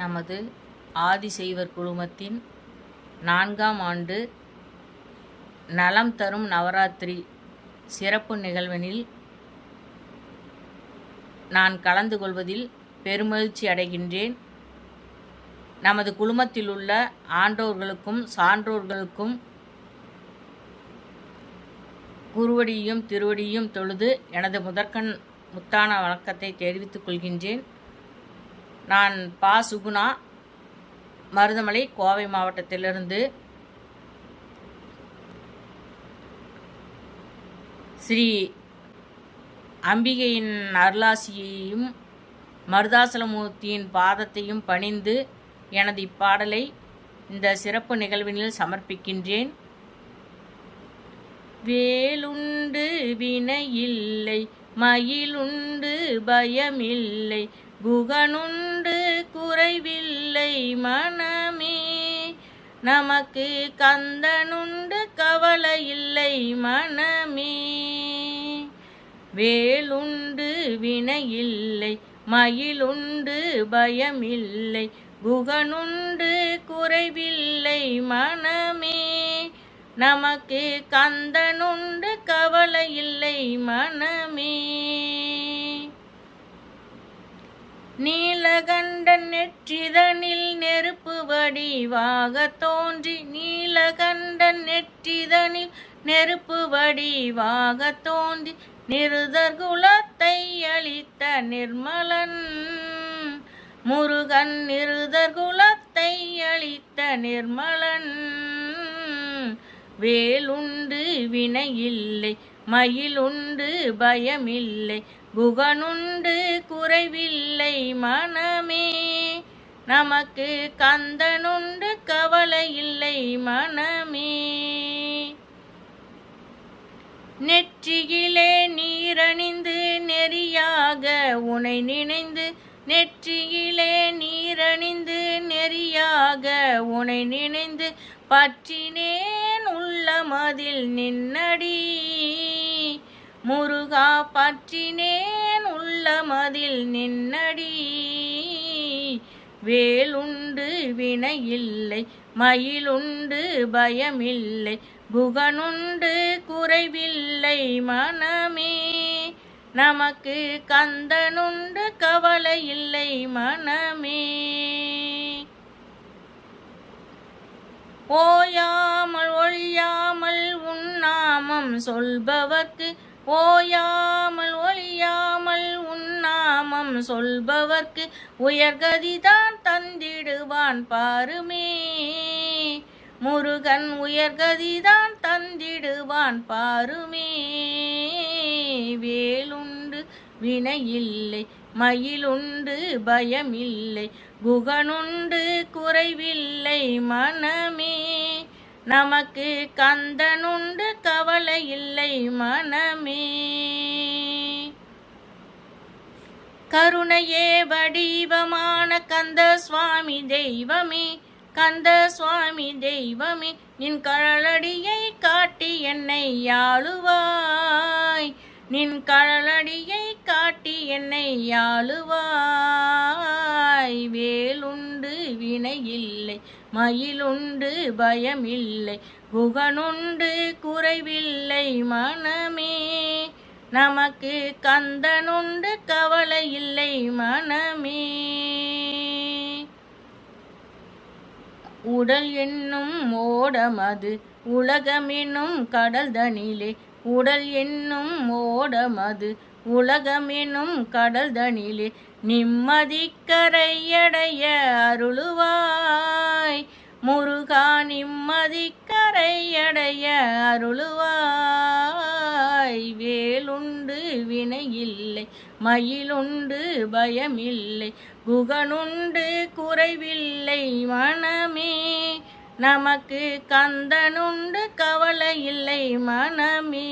நமது ஆதிசைவர் குழுமத்தின் 4ஆம் ஆண்டு நலம் தரும் நவராத்திரி சிறப்பு நிகழ்வினில் நான் கலந்து கொள்வதில் பெருமகிழ்ச்சி அடைகின்றேன். நமது குழுமத்தில் உள்ள ஆண்டோர்களுக்கும் சான்றோர்களுக்கும் குருவடியும் திருவடியும் தொழுது எனது முதற்கண் முத்தான வணக்கத்தை தெரிவித்துக் கொள்கின்றேன். நான் பா. சுகுணா, மருதமலை, கோவை மாவட்டத்திலிருந்து. ஸ்ரீ அம்பிகையின் அருளாசியையும் மருதாசலமூர்த்தியின் பாதத்தையும் பணிந்து எனது இப்பாடலை இந்த சிறப்பு நிகழ்வினில் சமர்ப்பிக்கின்றேன். வேலுண்டு வினையில்லை, மயிலுண்டு பயமில்லை, குகனுண்டு குறைவில்லை மனமே, நமக்கு கந்தனுண்டு கவலையில்லை மனமே. வேலுண்டு வினையில்லை, மயிலுண்டு பயமில்லை, குகனுண்டு குறைவில்லை மனமே, நமக்கு கந்தனுண்டு கவலையில்லை மனமே. நீலகண்டன் நெற்றிதனில் நெருப்பு வடிவாக தோன்றி, நீலகண்டன் நெற்றிதனில் நெருப்பு வடிவாக தோன்றி, நிருதர் குலத்தை அளித்த நிர்மலன் முருகன், நிருதர் குலத்தை அளித்த நிர்மலன். வேலுண்டு வினையில்லை, மயிலுண்டு பயமில்லை, குகனுண்டு குறைவில்லை மனமே, நமக்கு கந்தனுண்டு கவலையில்லை மனமே. நெற்றியிலே நீரணிந்து நெறியாக உனை நினைந்து, நெற்றியிலே நீரணிந்து நெறியாக உனை நினைந்து, பற்றினேன் உள்ளமதில் நின்னடி முருகா, பற்றினேன் உள்ளமதில் நின்னடி. வேலுண்டு வினையில்லை, மயிலுண்டு பயமில்லை, குகனுண்டு குறைவில்லை மனமே, நமக்கு கந்தனுண்டு கவலையில்லை மனமே. ஓயாமல் ஒழியாமல் உன்னாமம் சொல்பவர்க்கு, ஓயாமல் ஒழியாமல் உன்னாமம் சொல்பவர்க்கு, உயர்கதிதான் தந்திடுவான் பாருமே முருகன், உயர்கதிதான் தந்திடுவான் பாருமே. வேலுண்டு வினையில்லை, மயிலுண்டு பயமில்லை, குகனுண்டு குறைவில்லை மனமே, நமக்கு கந்தனுண்டு கவலையில்லை மனமே. கருணையே வடிவமான கந்த சுவாமி தெய்வமே, கந்த சுவாமி தெய்வமே, நின் கழலடியை காட்டி என்னை ஆளுவாய், நின் கழலடியை காட்டி என்னை ஆளுவாய். வேலுண்டு வினையில்லை, மயிலுண்டு பயமில்லை, குகனுண்டு குறைவில்லை மனமே, நமக்கு கந்தனுண்டு கவலையில்லை மனமே. உடல் என்னும் ஓடமது உலகமெனும் கடல் தனிலே, உடல் என்னும் ஓடமது உலகமெனும் கடல் தனிலே, நிம்மதிக்கரையடைய அருளுவாய் முருகா, நிம்மதிக்கரையடைய அருளுவாய். வேலுண்டு வினையில்லை, மயிலுண்டு பயமில்லை, குகனுண்டு குறைவில்லை மனமே, நமக்கு கந்தனுண்டு கவலையில்லை மனமே.